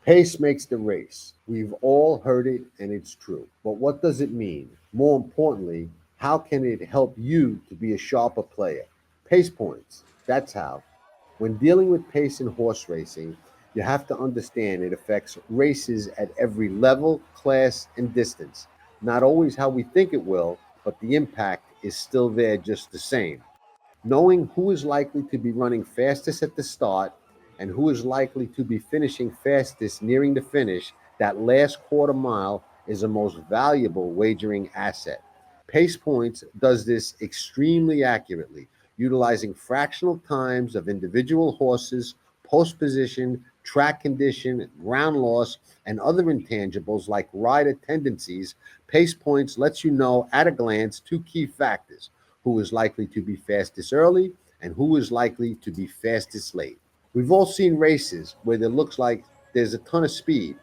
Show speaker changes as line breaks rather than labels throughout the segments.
Pace makes the race. We've all heard it and it's true. But what does it mean? More importantly, how can it help you to be a sharper player? Pace points. That's how. When dealing with pace in horse racing, you have to understand it affects races at every level, class, and distance. Not always how we think it will, but the impact is still there just the same. Knowing who is likely to be running fastest at the start and who is likely to be finishing fastest nearing the finish, that last quarter mile is the most valuable wagering asset. Pace Points does this extremely accurately, utilizing fractional times of individual horses, post position, track condition, ground loss, and other intangibles like rider tendencies. Pace Points lets you know at a glance two key factors: who is likely to be fastest early and who is likely to be fastest late. We've all seen races where it looks like there's a ton of speed,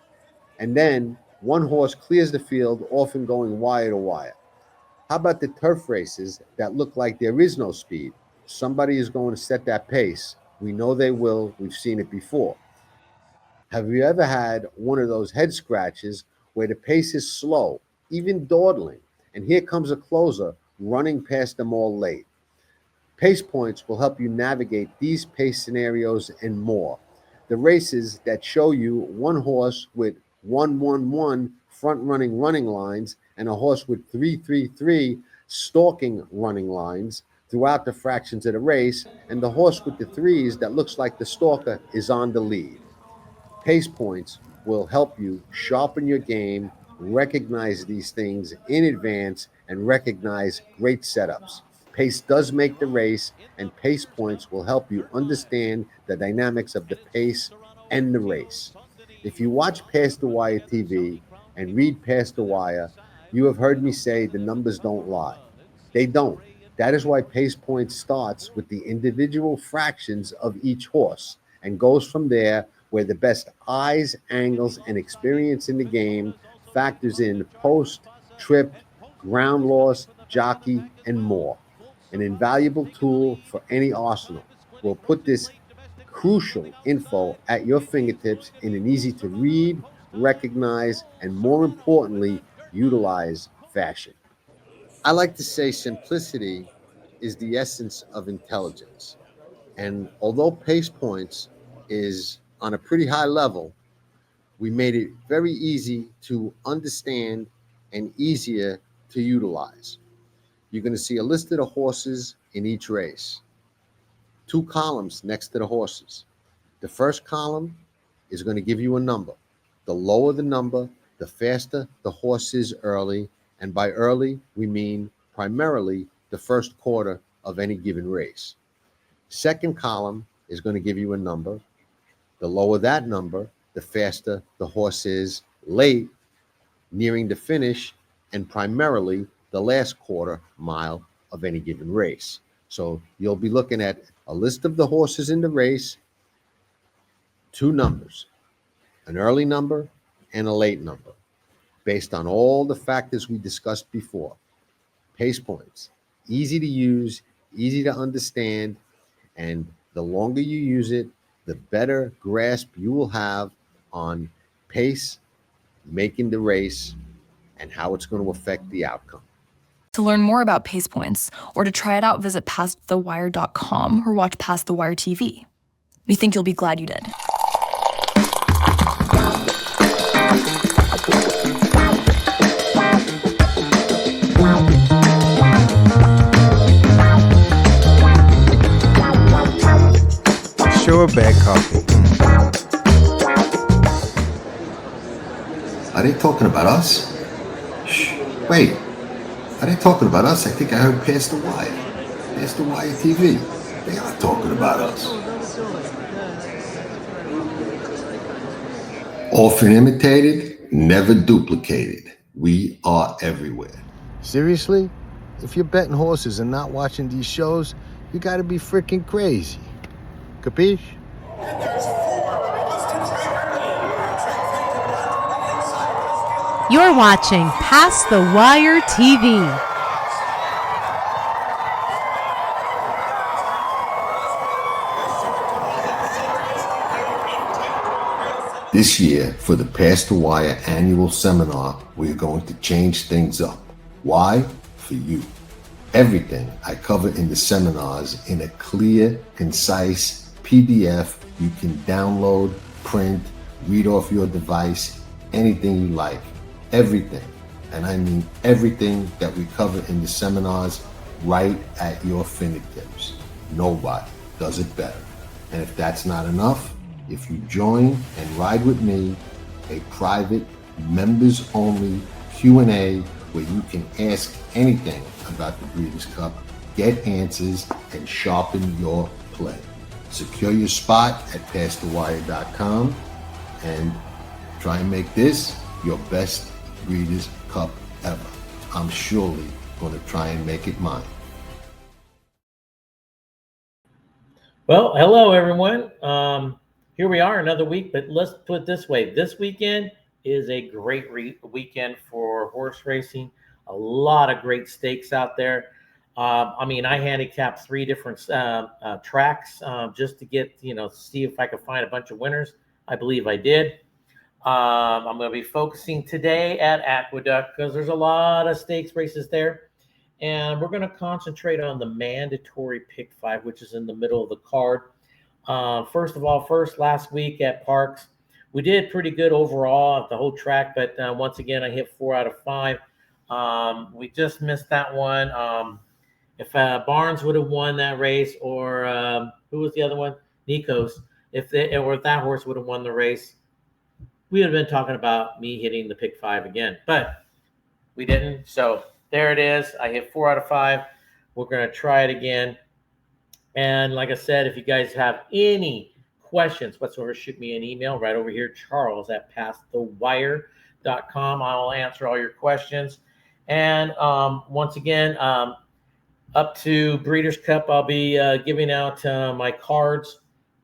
and then one horse clears the field, often going wire to wire. How about the turf races that look like there is no speed? Somebody is going to set that pace. We know they will. We've seen it before. Have you ever had one of those head scratches where the pace is slow, even dawdling, and here comes a closer running past them all late? Pace Points will help you navigate these pace scenarios and more. The races that show you one horse with 1-1-1 front running lines and a horse with 3-3-3 stalking running lines throughout the fractions of the race, and the horse with the threes that looks like the stalker is on the lead. Pace Points will help you sharpen your game, recognize these things in advance, and recognize great setups. Pace does make the race, and Pace Points will help you understand the dynamics of the pace and the race. If you watch Past the Wire TV and read Past the Wire, you have heard me say the numbers don't lie. They don't. That is why Pace Points starts with the individual fractions of each horse and goes from there, where the best eyes, angles, and experience in the game factors in post, trip, ground loss, jockey, and more. An invaluable tool for any arsenal. We'll put this crucial info at your fingertips in an easy to read, recognize, and more importantly, utilize fashion. I like to say simplicity is the essence of intelligence. And although Pace Points is on a pretty high level, we made it very easy to understand and easier to utilize. You're going to see a list of the horses in each race, two columns next to the horses. The first column is going to give you a number. The lower the number, the faster the horse is early. And by early, we mean primarily the first quarter of any given race. Second column is going to give you a number. The lower that number, the faster the horse is late, nearing the finish, and primarily the last quarter mile of any given race. So you'll be looking at a list of the horses in the race, two numbers, an early number and a late number, based on all the factors we discussed before. Pace Points, easy to use, easy to understand, and the longer you use it, the better grasp you will have on pace, making the race, and how it's going to affect the outcome.
To learn more about Pace Points or to try it out, visit pastthewire.com or watch Past the Wire TV. We think you'll be glad you did.
Sure, bad coffee.
Are they talking about us? Shh. Wait. Are they talking about us? I think I heard Past the Wire. Past the Wire TV. They are talking about us. Often imitated, never duplicated. We are everywhere.
Seriously? If you're betting horses and not watching these shows, you gotta be freaking crazy. Capiche?
You're watching Past the Wire TV.
This year, for the Pass the Wire annual seminar, we're going to change things up. Why? For you. Everything I cover in the seminars in a clear, concise PDF you can download, print, read off your device, anything you like. Everything, and I mean everything that we cover in the seminars, right at your fingertips. Nobody does it better. And if that's not enough, if you join and ride with me, a private, members-only Q&A where you can ask anything about the Breeders' Cup, get answers, and sharpen your play. Secure your spot at PassTheWire.com and try and make this your best Breeders' Cup ever. I'm surely going to try and make it mine.
Well, hello, everyone. Here we are, another week, but let's put it this way. This weekend is a great weekend for horse racing. A lot of great stakes out there. I handicapped 3 different tracks just to get, see if I could find a bunch of winners. I believe I did. I'm going to be focusing today at Aqueduct because there's a lot of stakes races there. And we're going to concentrate on the mandatory pick 5, which is in the middle of the card. Last week at Parks, we did pretty good overall at the whole track, but once again, I hit 4 out of 5. We just missed that one. If Barnes would have won that race, or who was the other one? Nikos. If that horse would have won the race, we would have been talking about me hitting the pick 5 again, but we didn't. So there it is. I hit 4 out of 5. We're going to try it again. And like I said, if you guys have any questions whatsoever, shoot me an email right over here, Charles at PassTheWire.com. I'll answer all your questions. And once again, up to Breeders' Cup, I'll be giving out my cards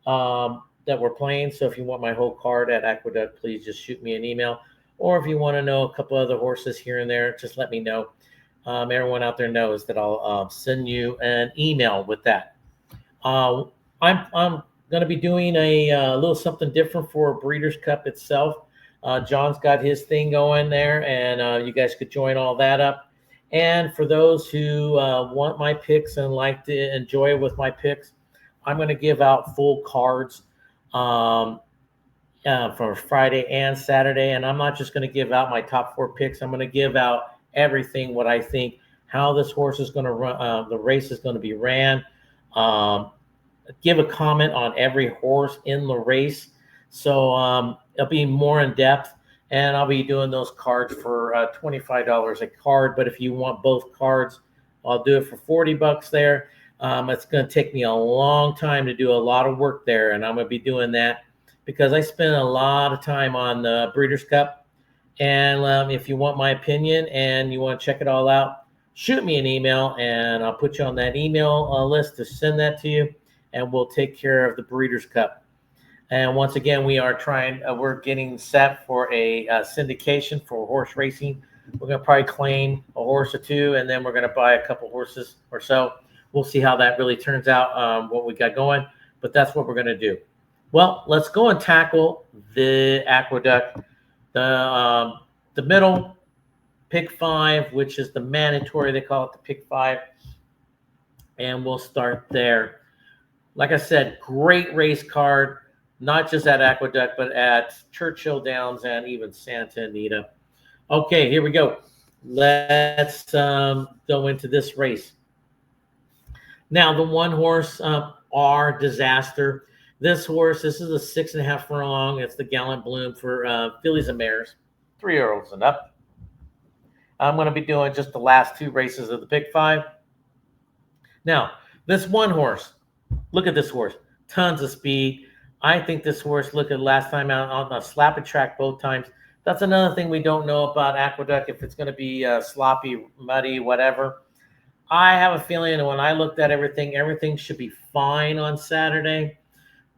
that we're playing. So if you want my whole card at Aqueduct, please just shoot me an email. Or if you want to know a couple other horses here and there, just let me know. Everyone out there knows that I'll send you an email with that. I'm going to be doing a little something different for Breeders' Cup itself. John's got his thing going there, and you guys could join all that up. And for those who want my picks and like to enjoy with my picks, I'm going to give out full cards for Friday and Saturday. And I'm not just going to give out my top 4 picks. I'm going to give out everything, what I think, how this horse is going to run, the race is going to be ran. Give a comment on every horse in the race. So it'll be more in depth, and I'll be doing those cards for $25 a card. But if you want both cards, I'll do it for $40 there. It's going to take me a long time to do a lot of work there, and I'm going to be doing that because I spend a lot of time on the Breeders' Cup. And if you want my opinion and you want to check it all out, shoot me an email, and I'll put you on that email list to send that to you, and we'll take care of the Breeders' Cup. And once again, we're getting set for a syndication for horse racing. We're going to probably claim a horse or 2, and then we're going to buy a couple horses or so. We'll see how that really turns out, what we got going, but that's what we're going to do. Well, let's go and tackle the Aqueduct, the middle pick 5, which is the mandatory. They call it the pick 5, and we'll start there. Like I said, great race card, not just at Aqueduct, but at Churchill Downs and even Santa Anita. Okay, here we go. Let's go into this race. Now, the one horse, R Disaster. This is a 6.5 furlong. It's the Gallant Bloom for fillies and mares, 3-year-olds and up. I'm going to be doing just the last 2 races of the pick 5. Now, this one horse, look at this horse, tons of speed. I think this horse, look at last time out on a slappy track both times. That's another thing we don't know about Aqueduct, if it's going to be sloppy, muddy, whatever. I have a feeling that when I looked at everything should be fine on Saturday.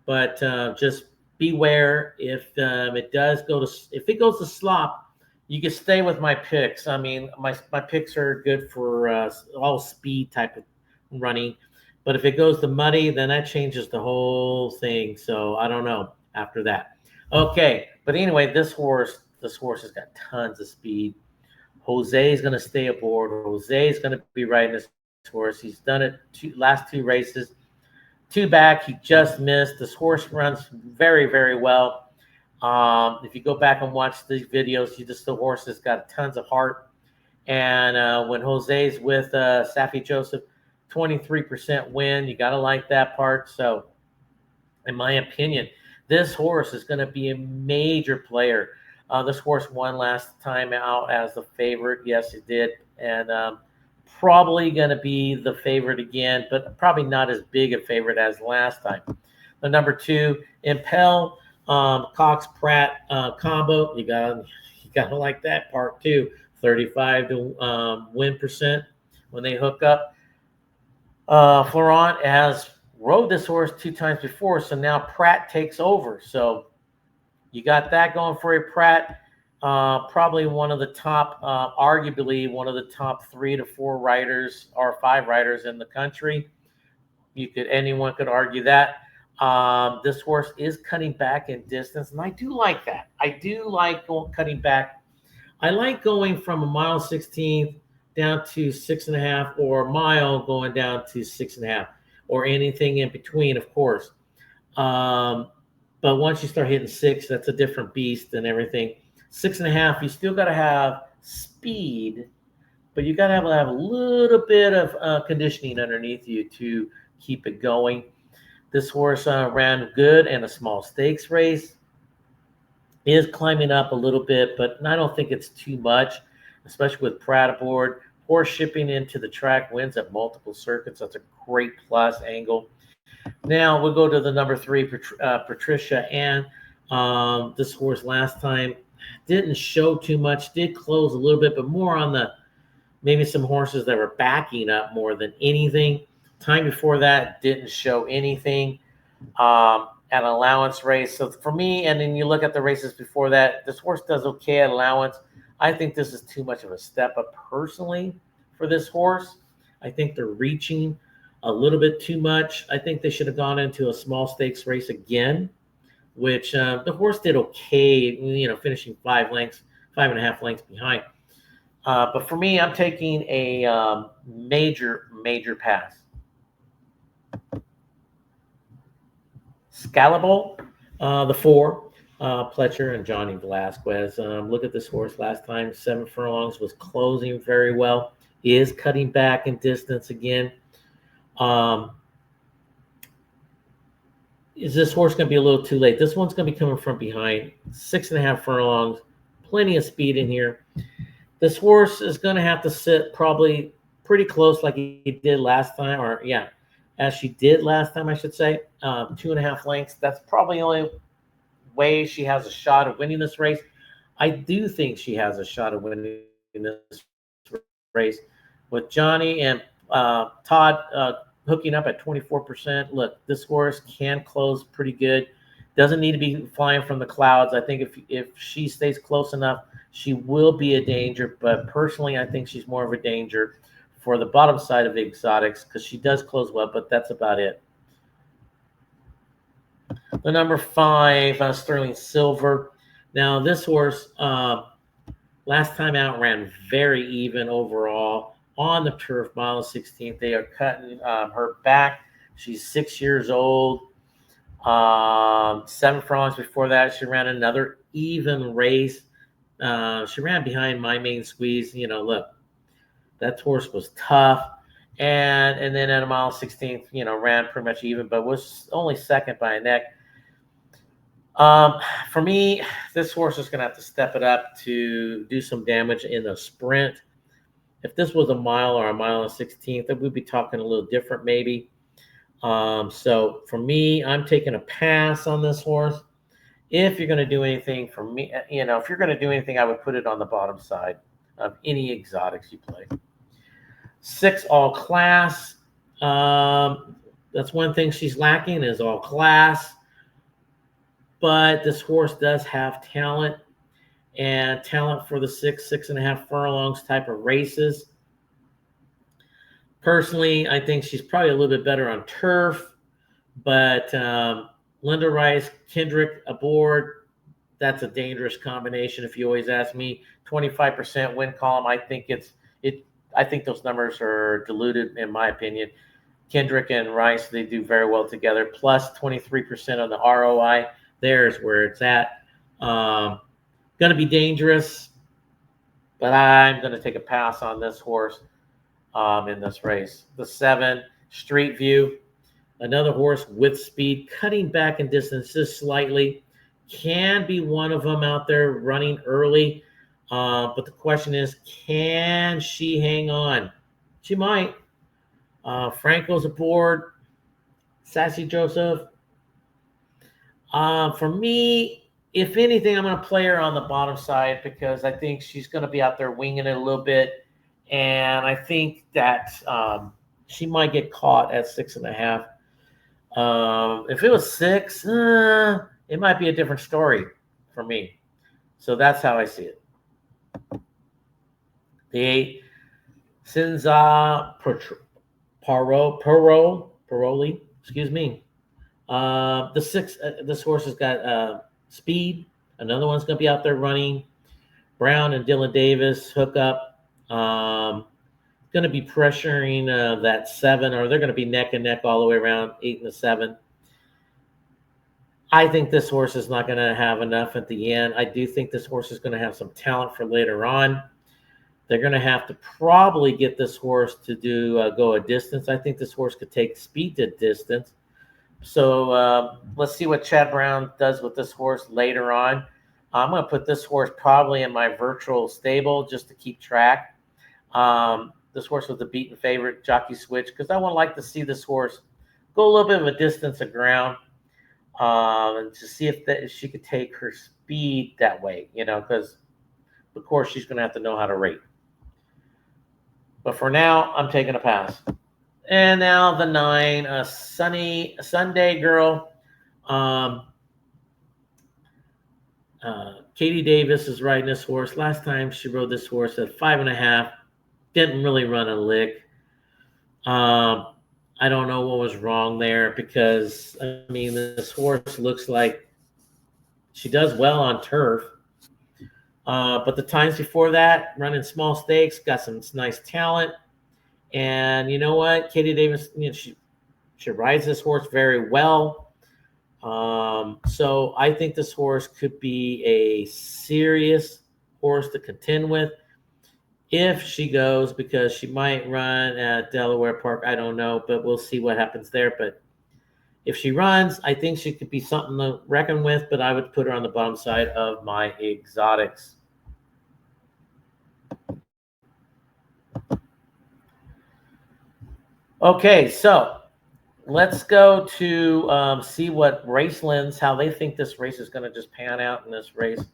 But just beware if it goes to slop, you can stay with my picks. I mean, my picks are good for all speed type of running. But if it goes to muddy, then that changes the whole thing. So I don't know after that. Okay, But anyway, this horse has got tons of speed. Jose is going to stay aboard. Jose is going to be riding this horse. He's done it last 2 races. 2 back, he just missed. This horse runs very, very well. If you go back and watch these videos, the horse has got tons of heart. And when Jose's with Safi Joseph, 23% win. You got to like that part. So, in my opinion, this horse is going to be a major player. This horse won last time out as the favorite. Yes, it did. And probably going to be the favorite again, but probably not as big a favorite as last time. The number 2, Impel, Cox Pratt combo. You gotta like that part too. 35 to win percent when they hook up. Florent has rode this horse 2 times before, so now Pratt takes over. So you got that going for you, Pratt. Probably one of the top, arguably one of the top 3 to 4 riders or 5 riders in the country. Anyone could argue that. This horse is cutting back in distance, and I do like that. I do like cutting back. I like going from 1.16 miles down to 6.5, or a mile going down to 6.5, or anything in between, of course. But once you start hitting 6, that's a different beast and everything. 6.5, you still got to have speed, but you got to have a little bit of conditioning underneath you to keep it going. This horse ran good in a small stakes race. Is climbing up a little bit, but I don't think it's too much, especially with Pratt aboard. Horse shipping into the track, wins at multiple circuits. That's a great plus angle. Now we'll go to the number 3, Patricia Ann. This horse last time didn't show too much, did close a little bit, but more on the maybe some horses that were backing up more than anything. Time before that didn't show anything. At allowance race. So for me, and then you look at the races before that, this horse does okay at allowance. I think this is too much of a step up personally for this horse. I think they're reaching a little bit too much. I think they should have gone into a small stakes race again, which the horse did okay, finishing 5.5 lengths behind. But for me, I'm taking a major pass. Scalable, the 4, Pletcher and Johnny Velasquez. Look at this horse last time, 7 furlongs, was closing very well, is cutting back in distance again. Is this horse going to be a little too late? This one's going to be coming from behind, 6.5 furlongs, plenty of speed in here. This horse is going to have to sit probably pretty close like he did last time, as she did last time, I should say, 2.5 lengths. That's probably the only way she has a shot of winning this race. I do think she has a shot of winning this race. With Johnny and Todd hooking up at 24%, look, this horse can close pretty good. Doesn't need to be flying from the clouds. I think if she stays close enough, she will be a danger. But personally, I think she's more of a danger for the bottom side of the exotics because she does close well, but that's about it. The number 5, Sterling Silver. Now, this horse last time out ran very even overall on the turf, 1.16 miles. They are cutting her back. She's 6 years old. 7 furlongs before that, she ran another even race. She ran behind My Main Squeeze. Look, that horse was tough. And then at 1.16 ran pretty much even, but was only second by a neck. For me, this horse is going to have to step it up to do some damage in the sprint. If this was a mile or 1.16 miles, then we'd be talking a little different maybe. So for me, I'm taking a pass on this horse. If you're going to do anything for me, if you're going to do anything, I would put it on the bottom side of any exotics you play. 6 all class. That's one thing she's lacking is all class. But this horse does have talent, and talent for the 6.5 furlongs type of races. Personally, I think she's probably a little bit better on turf, but Linda Rice, Kendrick aboard, that's a dangerous combination. If you always ask me, 25% win column, I think I think those numbers are diluted in my opinion. Kendrick and Rice, they do very well together. Plus 23% on the ROI. There's where it's at. Going to be dangerous, but I'm going to take a pass on this horse in this race. The 7, Street View. Another horse with speed, cutting back in distance just slightly. Can be one of them out there running early. But the question is, can she hang on? She might. Franco's aboard. Sassy Joseph. For me, if anything, I'm going to play her on the bottom side because I think she's going to be out there winging it a little bit. And I think that she might get caught at 6.5. If it was 6, it might be a different story for me. So that's how I see it. The 8, Sinza Paroli, excuse me. The 6, this horse has got speed. Another one's going to be out there running. Brown and Dylan Davis hook up. Going to be pressuring that 7, or they're going to be neck and neck all the way around 8 and the 7. I think this horse is not going to have enough at the end. I do think this horse is going to have some talent for later on. They're going to have to probably get this horse to go a distance. I think this horse could take speed to distance. So let's see what Chad Brown does with this horse later on. I'm going to put this horse probably in my virtual stable just to keep track. This horse was the beaten favorite, jockey switch, because I would like to see this horse go a little bit of a distance of ground and to see if she could take her speed that way, because, of course, she's going to have to know how to rate. But for now, I'm taking a pass. And now the 9, Sunday Girl. Katie Davis is riding this horse. Last time she rode this horse at 5.5. Didn't really run a lick. I don't know what was wrong there because, this horse looks like she does well on turf. But the times before that, running small stakes, got some nice talent. And you know what? Katie Davis, she rides this horse very well. So I think this horse could be a serious horse to contend with if she goes, because she might run at Delaware Park. I don't know, but we'll see what happens there. But if she runs, I think she could be something to reckon with, but I would put her on the bottom side of my exotics. Okay, so let's go to see what Racelands, how they think this race is going to just pan out in this race.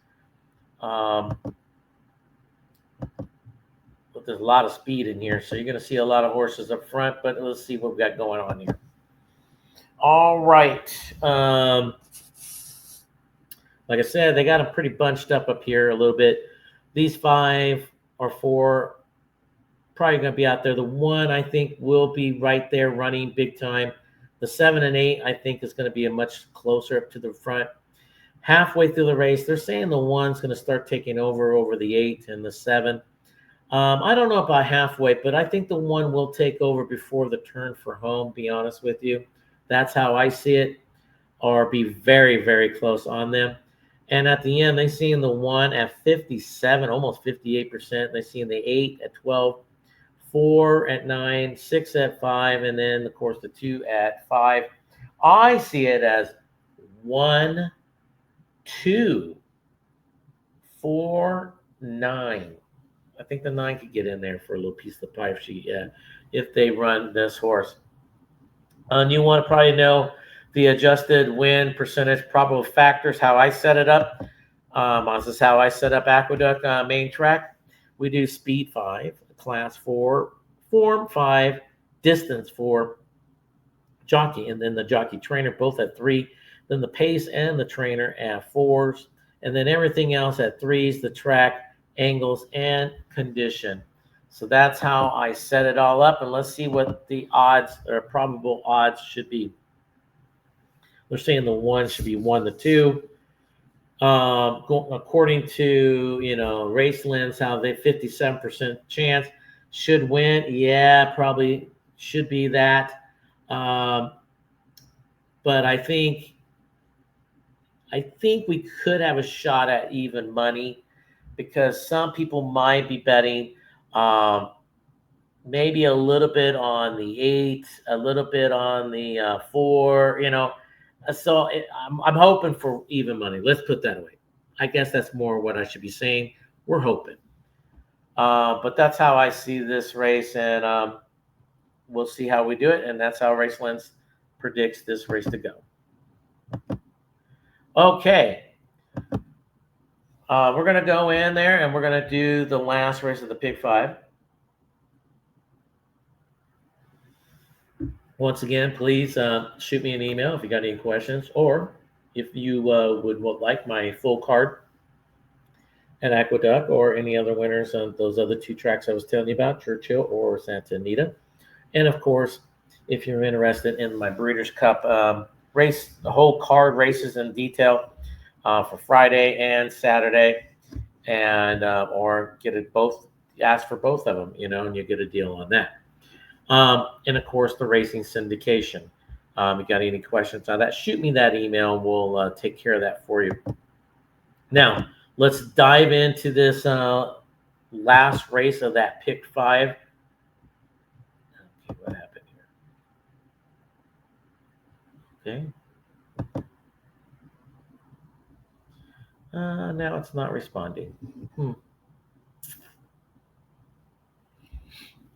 But there's a lot of speed in here, so you're going to see a lot of horses up front, but let's see what we got going on here. All right. Like I said, they got them pretty bunched up here a little bit. These 5 or 4 probably going to be out there. The 1, I think, will be right there running big time. The 7 and 8, I think, is going to be a much closer up to the front. Halfway through the race, they're saying the 1's going to start taking over the 8 and the 7. I don't know about halfway, but I think the 1 will take over before the turn for home, be honest with you. That's how I see it, or be very, very close on them. And at the end, they seeing the 1 at 57, almost 58%. They seeing the 8 at 12, 4 at 9, 6 at 5, and then, of course, the 2 at 5. I see it as 1, 2, 4, 9. I think the 9 could get in there for a little piece of the pie if they run this horse. And you want to probably know the adjusted win percentage probable factors, how I set it up. This is how I set up Aqueduct main track. We do speed 5, class 4, form 5, distance 4, jockey, and then the jockey trainer both at 3. Then the pace and the trainer at 4s. And then everything else at 3s, the track, angles, and condition. So that's how I set it all up. And let's see what the odds or probable odds should be. They're saying the 1 should be 1 to 2. According to, Race Lens, how they 57% chance should win. Yeah, probably should be that. But I think we could have a shot at even money, because some people might be betting maybe a little bit on the 8, a little bit on the 4, So I'm hoping for even money. Let's put that away. I guess that's more what I should be saying. We're hoping. But that's how I see this race, and we'll see how we do it. And that's how Race Lens predicts this race to go. Okay. We're going to go in there, and we're going to do the last race of the Pick 5. Once again, please shoot me an email if you got any questions, or if you would like my full card at Aqueduct, or any other winners on those other 2 tracks I was telling you about, Churchill or Santa Anita. And of course, if you're interested in my Breeders' Cup race, the whole card races in detail for Friday and Saturday, and or get it both, ask for both of them, and you get a deal on that. And of course, the racing syndication. You got any questions on that, shoot me that email, and we'll take care of that for you. Now, let's dive into this last race of that Pick 5. Okay, what happened here? Okay. Now it's not responding.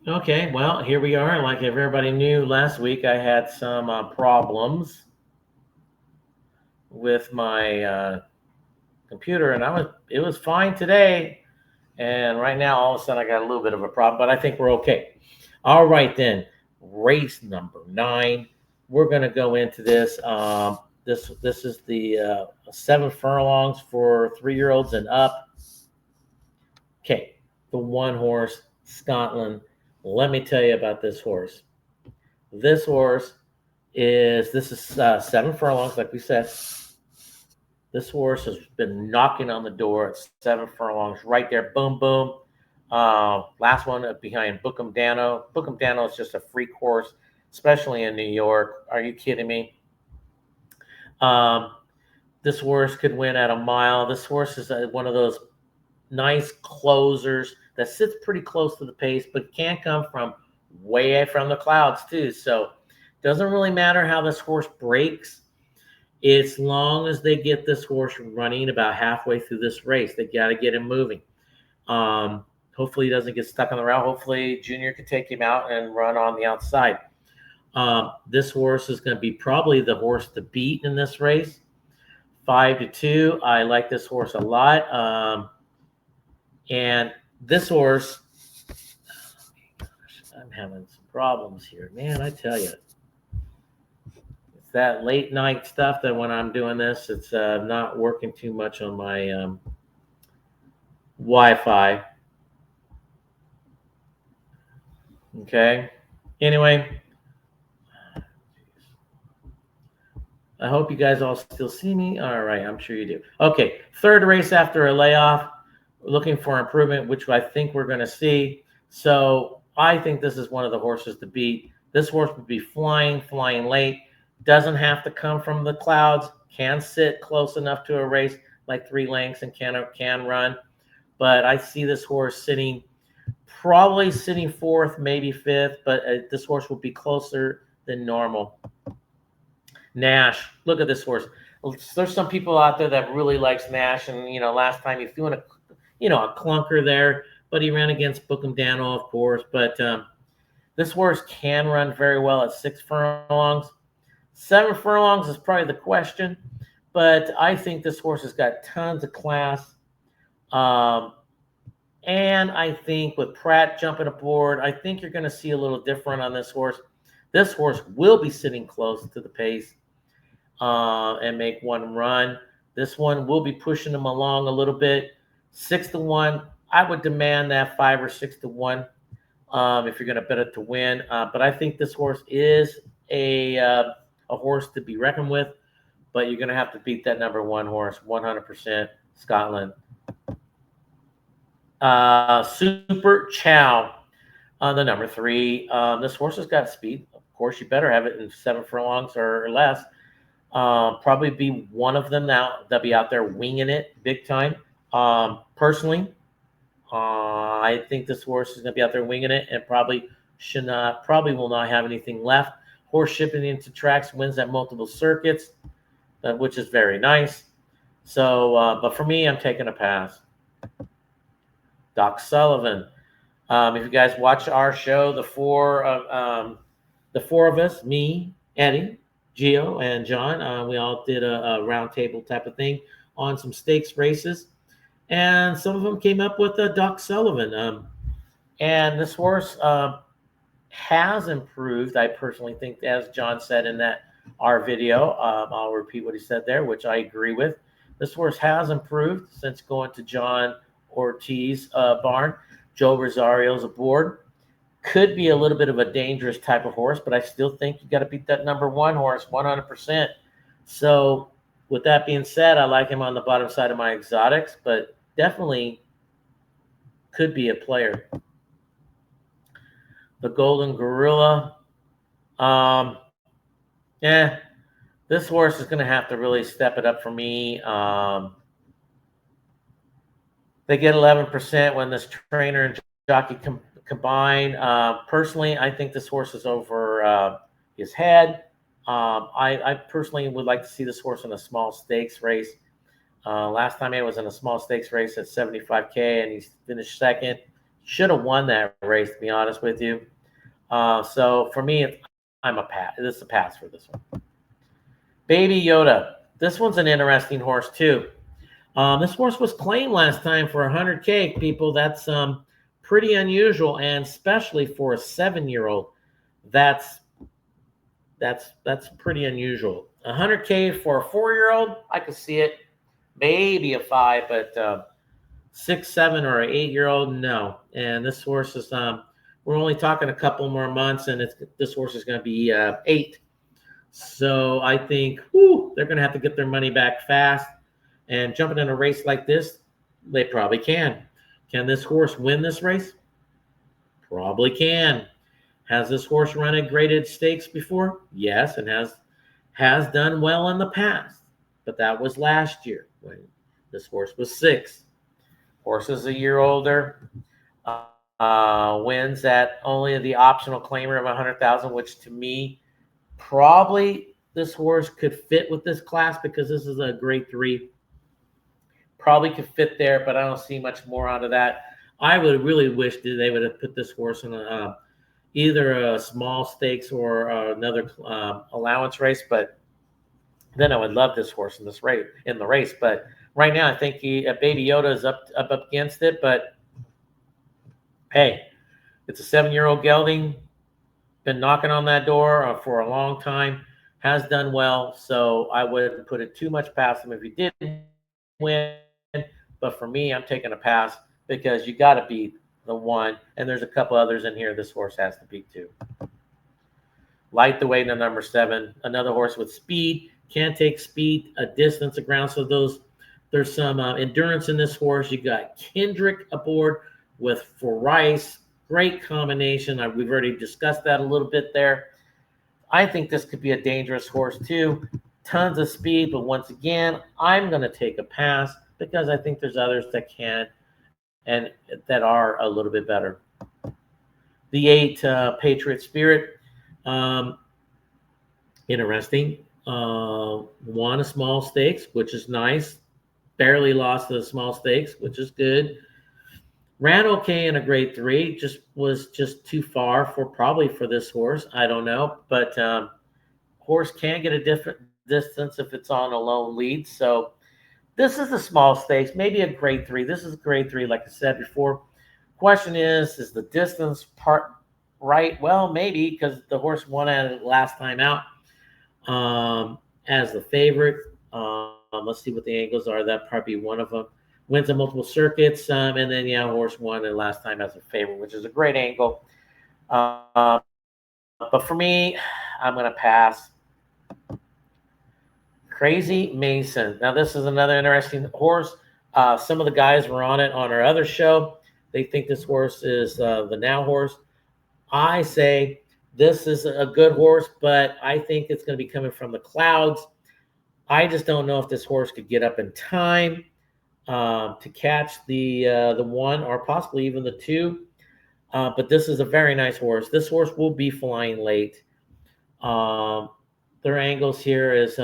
Okay, well, here we are. Like everybody knew, last week I had some problems with my computer, and it was fine today. And right now, all of a sudden, I got a little bit of a problem, but I think we're okay. All right, then, race number 9. We're going to go into this. This is the 7 furlongs for 3-year-olds and up. Okay, the 1 horse, Scotland. Let me tell you about this horse. This horse is 7 furlongs, like we said. This horse has been knocking on the door at 7 furlongs, right there. Boom, boom. Last one behind Bookham Dano. Bookham Dano is just a freak horse, especially in New York. Are you kidding me? This horse could win at a mile. This horse is one of those nice closers that sits pretty close to the pace, but can come from way from the clouds too. So it doesn't really matter how this horse breaks, as long as they get this horse running about halfway through this race. They got to get him moving. Hopefully he doesn't get stuck on the route. Hopefully Junior can take him out and run on the outside. This horse is going to be probably the horse to beat in this race. 5-2. I like this horse a lot. And this horse, oh gosh, I'm having some problems here, man. I tell you, it's that late night stuff that when I'm doing this, it's not working too much on my Wi-Fi. Okay. Anyway, I hope you guys all still see me. All right, I'm sure you do. Okay, 3rd race after a layoff. Looking for improvement, which I think we're going to see. So I think this is one of the horses to beat. This horse would be flying late. Doesn't have to come from the clouds. Can sit close enough to a race like 3 lengths and can run. But I see this horse probably sitting 4th, maybe 5th. But this horse will be closer than normal. Nash, look at this horse. There's some people out there that really likes Nash, and last time he threw in a clunker there, but he ran against Bookham Dano, of course. But this horse can run very well at 6 furlongs. 7 furlongs is probably the question, but I think this horse has got tons of class. And I think with Pratt jumping aboard, I think you're going to see a little different on this horse. This horse will be sitting close to the pace and make one run. This one will be pushing him along a little bit. 6-1. I would demand that 5 or 6-1 if you're going to bet it to win. But I think this horse is a horse to be reckoned with. but you're going to have to beat that number 1 horse, 100%, Scotland. Super Chow on the number 3. This horse has got speed. Of course, you better have it in 7 furlongs or less. Probably be one of them now. They'll be out there winging it big time. Personally, I think this horse is going to be out there winging it and probably will not have anything left. Horse shipping into tracks, wins at multiple circuits, which is very nice. So, but for me, I'm taking a pass. Doc Sullivan. If you guys watch our show, the four of us, me, Eddie, Gio, and John, we all did a round table type of thing on some stakes races, and some of them came up with Doc Sullivan. And this horse has improved. I personally think, as John said in our video, I'll repeat what he said there, which I agree with. This horse has improved since going to John Ortiz barn. Joe Rosario's aboard. Could be a little bit of a dangerous type of horse, but I still think you got to beat that number 1 horse 100%. So with that being said, I like him on the bottom side of my exotics, but definitely could be a player. The Golden Gorilla. This horse is going to have to really step it up for me. They get 11% when this trainer and jockey combine. Personally, I think this horse is over his head. I personally would like to see this horse in a small stakes race. Last time he was in a small stakes race at 75K, and he finished second. Should have won that race, to be honest with you. So for me, I'm a pass. This is a pass for this one. Baby Yoda. This one's an interesting horse too. This horse was claimed last time for 100K, people. That's pretty unusual, and especially for a 7-year-old, that's pretty unusual. 100K for a 4-year-old, I could see it. Maybe a 5, but 6, 7, or an 8-year-old, no. And this horse is we're only talking a couple more months, and this horse is going to be 8. So I think they're going to have to get their money back fast. And jumping in a race like this, they probably can. Can this horse win this race? Probably can. Has this horse run at graded stakes before? Yes, and has done well in the past. But that was last year when this horse was 6. Horse is a year older. Wins at only the optional claimer of 100,000, which to me, probably this horse could fit with this class because this is a grade 3. Probably could fit there, but I don't see much more out of that. I would really wish that they would have put this horse in either a small stakes or another allowance race. But then I would love this horse in the race. But right now, I think Baby Yoda is up against it. But hey, it's a 7-year-old gelding. Been knocking on that door for a long time. Has done well, so I wouldn't put it too much past him if he didn't win. But for me, I'm taking a pass because you got to beat the 1, and there's a couple others in here this horse has to beat too. Light the Weight in number 7, another horse with speed, can take speed, a distance, a ground. So there's some endurance in this horse. You got Kendrick aboard with Rice, great combination. We've already discussed that a little bit there. I think this could be a dangerous horse too. Tons of speed, but once again, I'm going to take a pass because I think there's others that can and that are a little bit better. The 8, Patriot Spirit. Interesting. Won a small stakes, which is nice. Barely lost the small stakes, which is good. Ran okay in a grade 3. Was just too far for this horse. I don't know, but horse can get a different distance if it's on a lone lead. So this is a small stakes, maybe a grade 3. This is grade 3, like I said before. Question is the distance part right? Well, maybe, because the horse won at it last time out as the favorite. Let's see what the angles are. That probably be one of them. Wins in multiple circuits, and then horse won it last time as a favorite, which is a great angle. But for me, I'm going to pass. Crazy Mason. Now, this is another interesting horse. Some of the guys were on it on our other show. They think this horse is the Now horse. I say this is a good horse, but I think it's going to be coming from the clouds. I just don't know if this horse could get up in time to catch the one or possibly even the two. But this is a very nice horse. This horse will be flying late. Their angles here is,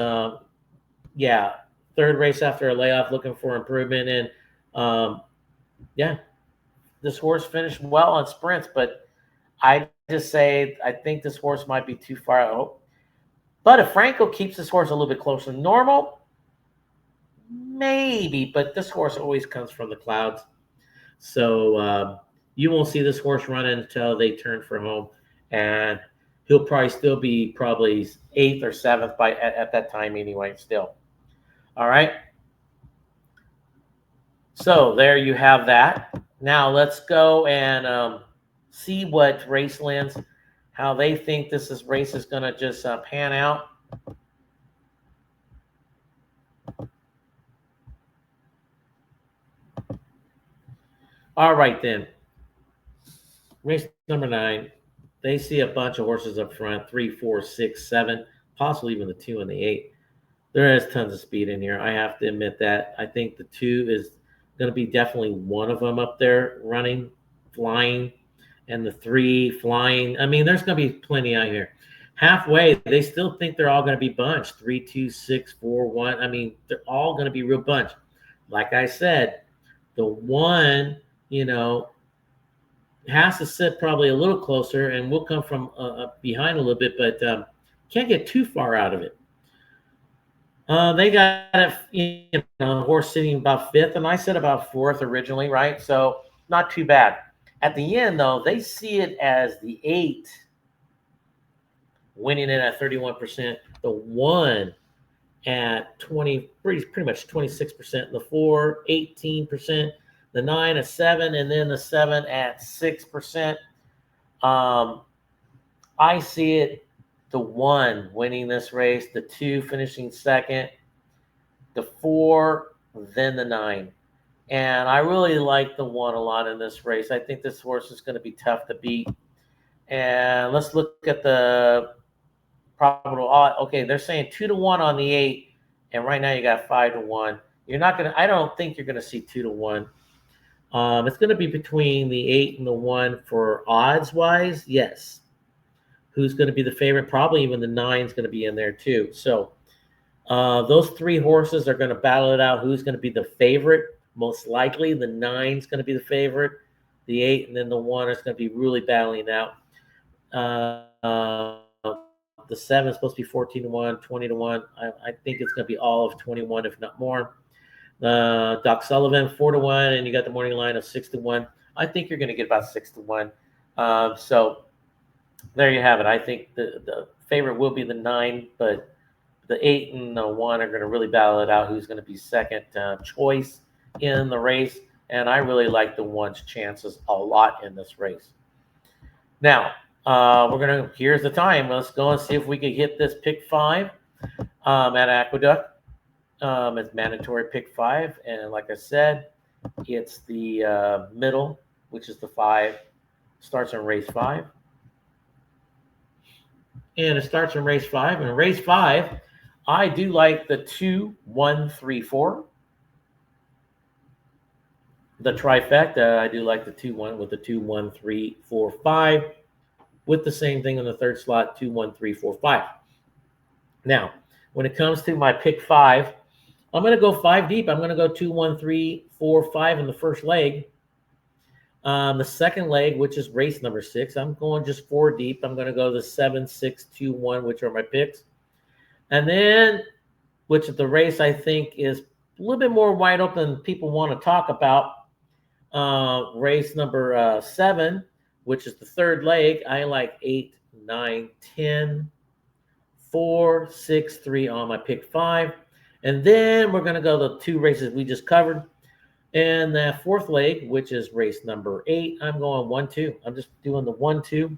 third race after a layoff, looking for improvement. And this horse finished well on sprints, but I just say I think this horse might be too far out. But if Franco keeps this horse a little bit closer than normal, maybe. But this horse always comes from the clouds. So you won't see this horse running until they turn for home. And he'll probably still be 8th or 7th at that time anyway, still. All right. So there you have that. Now let's go and see what Racelands, how they think this race is going to just pan out. All right, then. Race number 9. They see a bunch of horses up front, 3, 4, 6, 7, possibly even the 2 and the 8. There is tons of speed in here. I have to admit that. I think the 2 is going to be definitely one of them up there running, flying, and the 3 flying. I mean, there's going to be plenty out here. Halfway, they still think they're all going to be bunched, 3, 2, 6, 4, 1. I mean, they're all going to be real bunched. Like I said, the 1, has to sit probably a little closer, and we'll come from behind a little bit, but can't get too far out of it. They got a horse sitting about 5th, and I said about 4th originally, right? So not too bad. At the end, though, they see it as the 8 winning it at 31%, the 1 at 20, pretty much 26%, the 4, 18%. The 9 at 7, and then the 7 at 6%. I see it, the 1 winning this race, the 2 finishing 2nd, the 4, then the 9. And I really like the 1 a lot in this race. I think this horse is going to be tough to beat. And let's look at the probable odd. Okay, they're saying 2-1 on the 8, and right now you got 5-1. You're not going to, I don't think you're going to see 2-1. It's going to be between the 8 and the 1 for odds-wise, yes. Who's going to be the favorite? Probably even the 9 is going to be in there too. So those 3 horses are going to battle it out. Who's going to be the favorite? Most likely the 9 is going to be the favorite. The 8 and then the 1 is going to be really battling out. The 7 is supposed to be 14-1, 20-1. I think it's going to be all of 21, if not more. Doc Sullivan 4-1, and you got the morning line of 6-1. I think you're going to get about 6-1. So there you have it. I think the favorite will be the 9, but the 8 and the 1 are going to really battle it out. Who's going to be second choice in the race? And I really like the 1's chances a lot in this race. Now here's the time. Let's go and see if we can hit this pick 5 at Aqueduct. It's mandatory pick 5, and like I said, it's the middle, which is the 5. Starts in race 5, and it starts in race 5. And race 5, I do like the 2, 1, 3, 4. The trifecta, I do like the 2, 1 with the 2, 1, 3, 4, 5, with the same thing in the third slot, 2, 1, 3, 4, 5. Now, when it comes to my pick 5. I'm going to go 5 deep. I'm going to go 2, 1, 3, 4, 5 in the first leg. The second leg, which is race number 6, I'm going just 4 deep. I'm going to go the 7, 6, 2, 1, which are my picks. And then, which is the race I think is a little bit more wide open than people want to talk about. Race number 7, which is the third leg. I like 8, 9, 10, 4, 6, 3 on my pick 5. And then we're going to go the 2 races we just covered. And that fourth leg, which is race number 8, I'm going 1, 2. I'm just doing the 1, 2.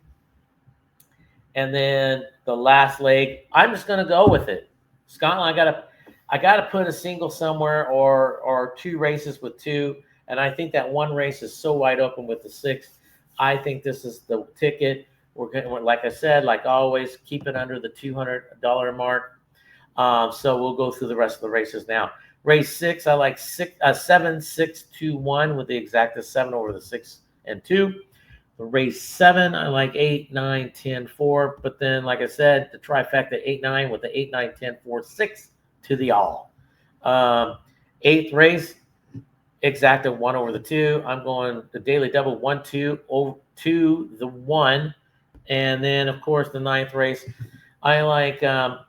And then the last leg, I'm just going to go with it. Scotland, I got to put a single somewhere or 2 races with 2. And I think that 1 race is so wide open with the 6. I think this is the ticket. We're going to, like I said, like always, keep it under the $200 mark. So we'll go through the rest of the races now. Race 6, I like 7, 6, 2, 1 with the exacta 7 over the 6 and 2. Race 7, I like 8, 9, 10, 4. But then, like I said, the trifecta 8, 9 with the 8, 9, 10, 4, 6 to the all. 8th race, exacta 1 over the 2. I'm going the daily double 1, 2 over 2, the 1. And then, of course, the 9th race, I like the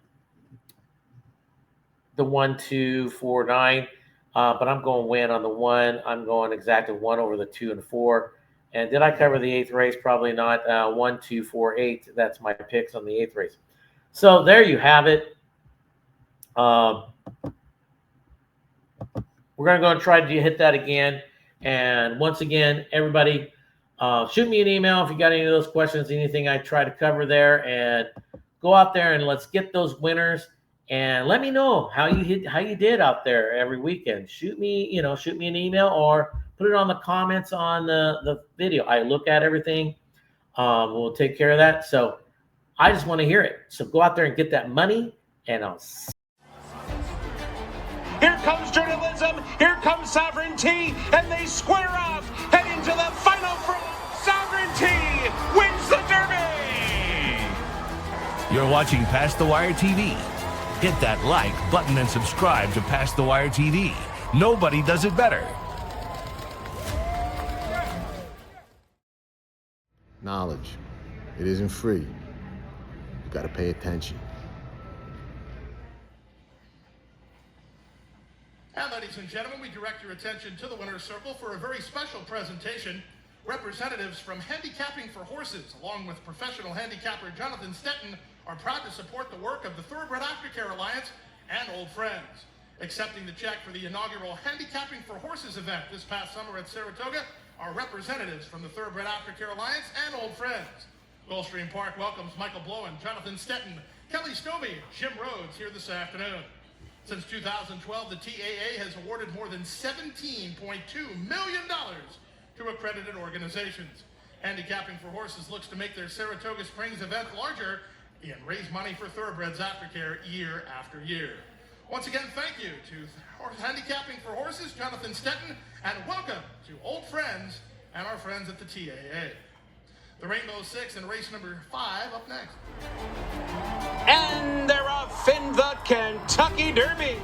1, 2, 4, 9. But I'm going win on the 1. I'm going exacta 1 over the 2 and 4. And did I cover the 8th race? Probably not. 1, 2, 4, 8. That's my picks on the 8th race. So there you have it. We're going to go and try to hit that again. And once again, everybody, shoot me an email if you got any of those questions, anything I try to cover there. And go out there and let's get those winners. And let me know how you did out there every weekend. Shoot me an email or put it on the comments on the video. I look at everything. We'll take care of that. So I just want to hear it. So go out there and get that money, and I'll see.
Here comes journalism. Here comes sovereignty, and they square off, heading to the final. Sovereignty wins the Derby.
You're watching Past the Wire TV. Hit that like button and subscribe to Past the Wire TV. Nobody does it better.
Knowledge. It isn't free. You gotta pay attention.
And ladies and gentlemen, we direct your attention to the winner's circle for a very special presentation. Representatives from Handicapping for Horses, along with professional handicapper Jonathan Stetton, are proud to support the work of the Thoroughbred Aftercare Alliance and Old Friends. Accepting the check for the inaugural Handicapping for Horses event this past summer at Saratoga are representatives from the Thoroughbred Aftercare Alliance and Old Friends. Gulfstream Park welcomes Michael Blowen, Jonathan Stetton, Kelly Stovey, Jim Rhodes here this afternoon. Since 2012, the TAA has awarded more than $17.2 million to accredited organizations. Handicapping for Horses looks to make their Saratoga Springs event larger and raise money for Thoroughbreds Aftercare year after year. Once again, thank you to Handicapping for Horses, Jonathan Stetton, and welcome to Old Friends and our friends at the TAA. The Rainbow Six and race number 5 up next.
And they're off in the Kentucky Derby.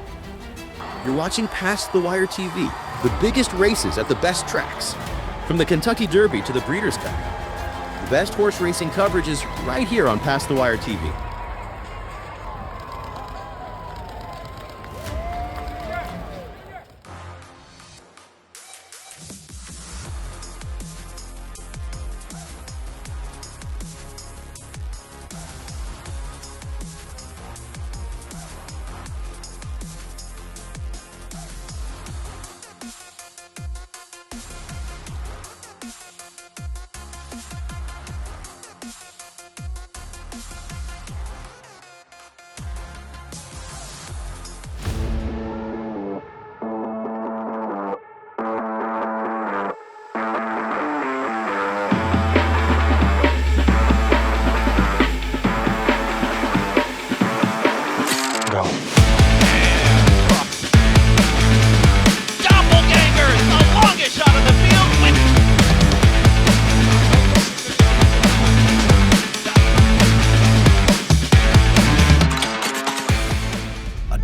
You're watching Past the Wire TV, the biggest races at the best tracks. From the Kentucky Derby to the Breeders' Cup. The best horse racing coverage is right here on Past the Wire TV.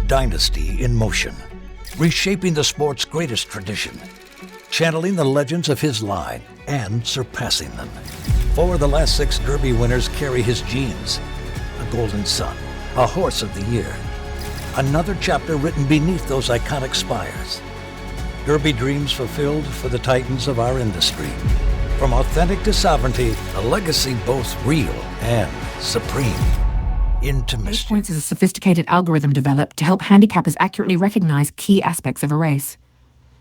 Dynasty in motion, reshaping the sport's greatest tradition, channeling the legends of his line and surpassing them. 4 of the last 6 Derby winners carry his genes. A Golden Son, a Horse of the Year. Another chapter written beneath those iconic spires. Derby dreams fulfilled for the titans of our industry. From authentic to sovereignty, a legacy both real and supreme.
Pace Points is a sophisticated algorithm developed to help handicappers accurately recognize key aspects of a race.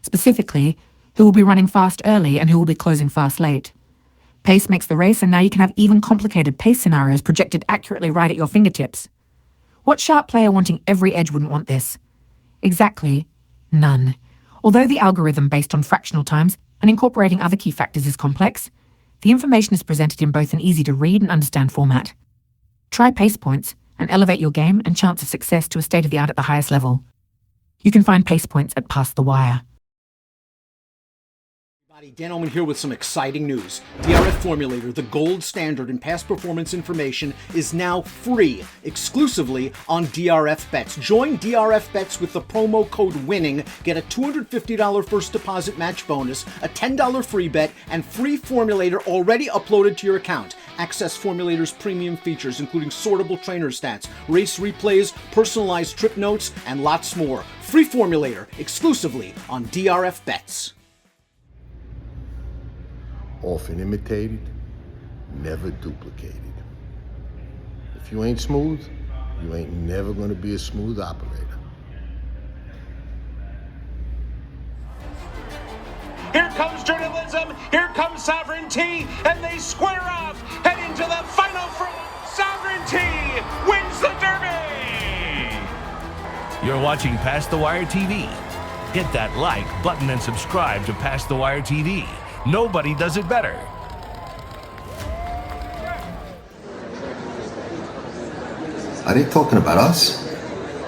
Specifically, who will be running fast early and who will be closing fast late. Pace makes the race, and now you can have even complicated pace scenarios projected accurately right at your fingertips. What sharp player wanting every edge wouldn't want this? Exactly, none. Although the algorithm based on fractional times and incorporating other key factors is complex, the information is presented in both an easy-to-read and understand format. Try pace points and elevate your game and chance of success to a state-of-the-art at the highest level. You can find pace points at Past the Wire.
Dan Oman here with some exciting news. DRF Formulator, the gold standard in past performance information, is now free, exclusively on DRF Bets. Join DRF Bets with the promo code WINNING, get a $250 first deposit match bonus, a $10 free bet, and free Formulator already uploaded to your account. Access Formulator's premium features, including sortable trainer stats, race replays, personalized trip notes, and lots more. Free Formulator, exclusively on DRF Bets.
Often imitated, never duplicated. If you ain't smooth, you ain't never gonna be a smooth operator.
Here comes journalism, here comes sovereignty, and they square off, head into the final front. Sovereignty wins the Derby!
You're watching Past the Wire TV. Hit that like button and subscribe to Past the Wire TV. Nobody does it better.
Are they talking about us?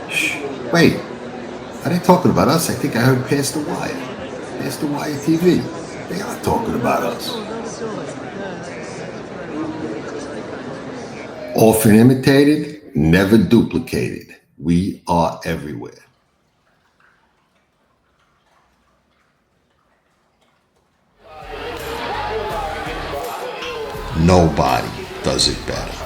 Shh. Wait. Are they talking about us? I think I heard Past the Wire. Past the Wire TV. They are talking about us. Often imitated, never duplicated. We are everywhere. Nobody does it better.